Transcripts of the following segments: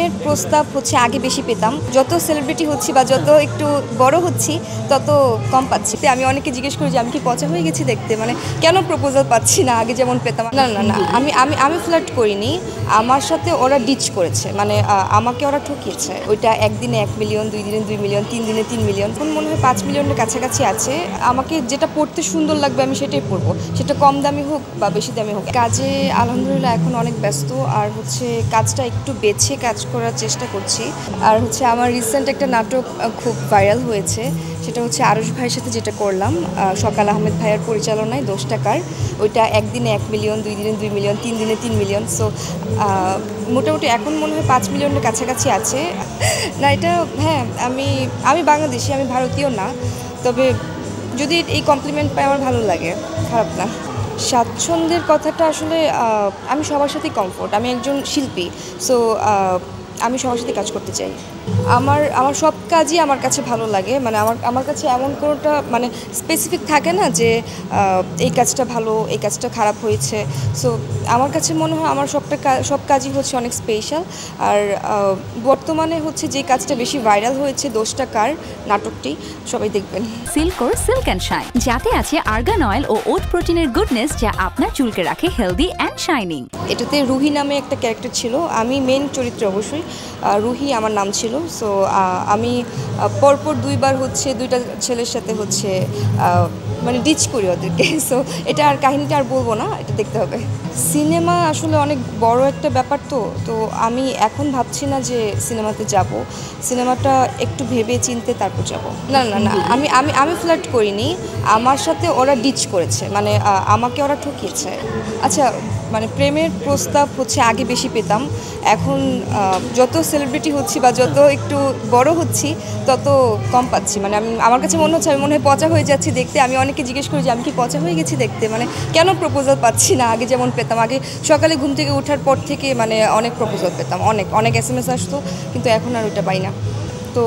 প্রেমের প্রস্তাব হচ্ছে আগে বেশি পেতাম, যত সেলিব্রিটি হচ্ছি বা যত একটু বড় হচ্ছি তত কম পাচ্ছি। আমি অনেকে জিজ্ঞেস করি যে আমি কি পচা হয়ে গেছি দেখতে, মানে কেন প্রপোজাল পাচ্ছি না আগে যেমন পেতাম। না না না, আমি আমি আমি ফ্লার্ট করিনি, আমার সাথে ওরা ডিচ করেছে, মানে আমাকে ওরা ঠকিয়েছে। ওইটা একদিনে 1 মিলিয়ন, 2 দিনে 2 মিলিয়ন, 3 দিনে 3 মিলিয়ন, এখন মনে হয় 5 মিলিয়নের কাছাকাছি আছে। আমাকে যেটা পড়তে সুন্দর লাগবে আমি সেটাই পরবো, সেটা কম দামি হোক বা বেশি দামি হোক। কাজে আলহামদুলিল্লাহ এখন অনেক ব্যস্ত, আর হচ্ছে কাজটা একটু বেছে কাজ করার চেষ্টা করছি। আর হচ্ছে আমার রিসেন্ট একটা নাটক খুব ভাইরাল হয়েছে, সেটা হচ্ছে আরশ ভাইয়ের সাথে যেটা করলাম, সকাল আহমেদ ভাইয়ের পরিচালনায় 10 টাকার। ওইটা একদিনে 1 মিলিয়ন, 2 দিনে 2 মিলিয়ন, 3 দিনে 3 মিলিয়ন। সো মোটামুটি এখন মনে হয় 5 মিলিয়নের কাছাকাছি আছে। না এটা, হ্যাঁ, আমি বাংলাদেশি, আমি ভারতীয় না, তবে যদি এই কমপ্লিমেন্ট পাই আমার ভালো লাগে, খারাপ না। স্বাচ্ছন্দ্যের কথাটা আসলে আমি সবার সাথেই কমফোর্ট, আমি একজন শিল্পী, সো আমি সবার সাথে কাজ করতে চাই। আমার আমার সব কাজই আমার কাছে ভালো লাগে, মানে আমার কাছে এমন কোনোটা মানে স্পেসিফিক থাকে না যে এই কাজটা ভালো, এই কাজটা খারাপ হয়েছে। সো আমার কাছে মনে হয় আমার সব কাজই হচ্ছে অনেক স্পেশাল। আর বর্তমানে হচ্ছে যে কাজটা বেশি ভাইরাল হয়েছে 10 টাকার নাটকটি, সবাই দেখবেন। সিল্কোর সিল্ক অ্যান্ড শাইন, যাতে আছে আর্গান অয়েল ও ওট প্রোটিনের গুডনেস, যা আপনার চুলকে রাখে হেলদি অ্যান্ড শাইনিং। এটাতে রুহি নামে একটা ক্যারেক্টার ছিল, আমি মেন চরিত্রে অবশ্যই, রুহি আমার নাম ছিল। সো আমি পরপর 2বার হচ্ছে 2টা ছেলের সাথে হচ্ছে মানে ডিচ করি ওদেরকে। সো এটা আর কাহিনীটা আর বলবো না, এটা দেখতে হবে। সিনেমা আসলে অনেক বড় একটা ব্যাপার, তো আমি এখন ভাবছি না যে সিনেমাতে যাব, সিনেমাটা একটু ভেবে চিনতে তারপর যাব। না না না, আমি ফ্লার্ট করিনি, আমার সাথে ওরা ডিচ করেছে, মানে আমাকে ওরা ঠকিয়েছে। আচ্ছা, মানে প্রেমের প্রস্তাব হচ্ছে আগে বেশি পেতাম, এখন যত সেলিব্রিটি হচ্ছি বা যত একটু বড় হচ্ছি তত কম পাচ্ছি। মানে আমার কাছে মনে হচ্ছে আমি মনে হয় পচা হয়ে যাচ্ছি দেখতে। আমি অনেকে জিজ্ঞেস করি যে আমি কি পচা হয়ে গেছি দেখতে, মানে কেন প্রপোজাল পাচ্ছি না আগে যেমন পেতাম। আগে সকালে ঘুম থেকে ওঠার পর থেকে মানে অনেক প্রপোজাল পেতাম, অনেক SMS আসতো, কিন্তু এখন আর ওইটা পাই না। তো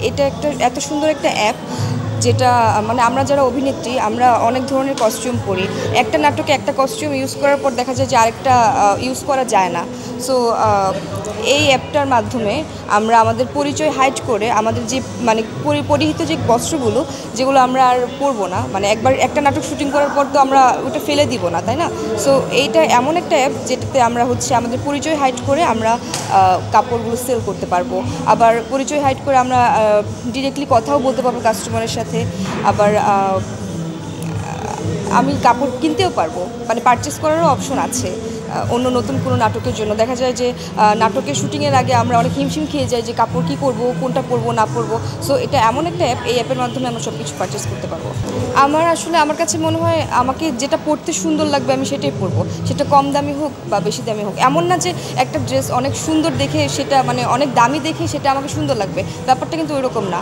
এটা একটা এত সুন্দর একটা অ্যাপ, যেটা মানে আমরা যারা অভিনেত্রী আমরা অনেক ধরনের কস্টিউম পরি, একটা নাটকে একটা কস্টিউম ইউজ করার পর দেখা যায় যে আরেকটা ইউজ করা যায় না। সো এই অ্যাপটার মাধ্যমে আমরা আমাদের পরিচয় হাইড করে আমাদের যে মানে পরিহিত যে বস্ত্রগুলো যেগুলো আমরা আর পরবো না, মানে একবার একটা নাটক শুটিং করার পর তো আমরা ওটা ফেলে দিব না, তাই না? সো এইটা এমন একটা অ্যাপ যেটাতে আমরা হচ্ছে আমাদের পরিচয় হাইড করে আমরা কাপড়গুলো সেল করতে পারবো, আবার পরিচয় হাইড করে আমরা ডিরেক্টলি কথাও বলতে পারবো কাস্টমারের সাথে। আবার আমি কাপড় কিনতেও পারবো, মানে পারচেস করারও অপশন আছে অন্য নতুন কোনো নাটকের জন্য। দেখা যায় যে নাটকের শুটিংয়ের আগে আমরা অনেক হিমশিম খেয়ে যাই যে কাপড় কী করবো, কোনটা পরবো না পরবো। সো এটা এমন একটা অ্যাপ, এই অ্যাপের মাধ্যমে আমরা সব কিছু পারচেস করতে পারবো। আমার কাছে মনে হয় আমাকে যেটা পরতে সুন্দর লাগবে আমি সেটাই পরবো, সেটা কম দামি হোক বা বেশি দামি হোক। এমন না যে একটা ড্রেস অনেক সুন্দর দেখে সেটা মানে অনেক দামি দেখে সেটা আমাকে সুন্দর লাগবে, ব্যাপারটা কিন্তু ওইরকম না।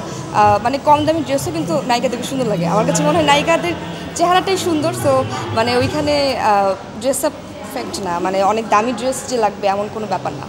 মানে কম দামি ড্রেসও কিন্তু নায়িকাদেরকে সুন্দর লাগে। আমার কাছে মনে হয় নায়িকাদের চেহারাটাই সুন্দর। সো মানে ওইখানে ড্রেস আপ ফ্যাক্ট না, মানে অনেক দামি ড্রেস যে লাগবে এমন কোনো ব্যাপার না।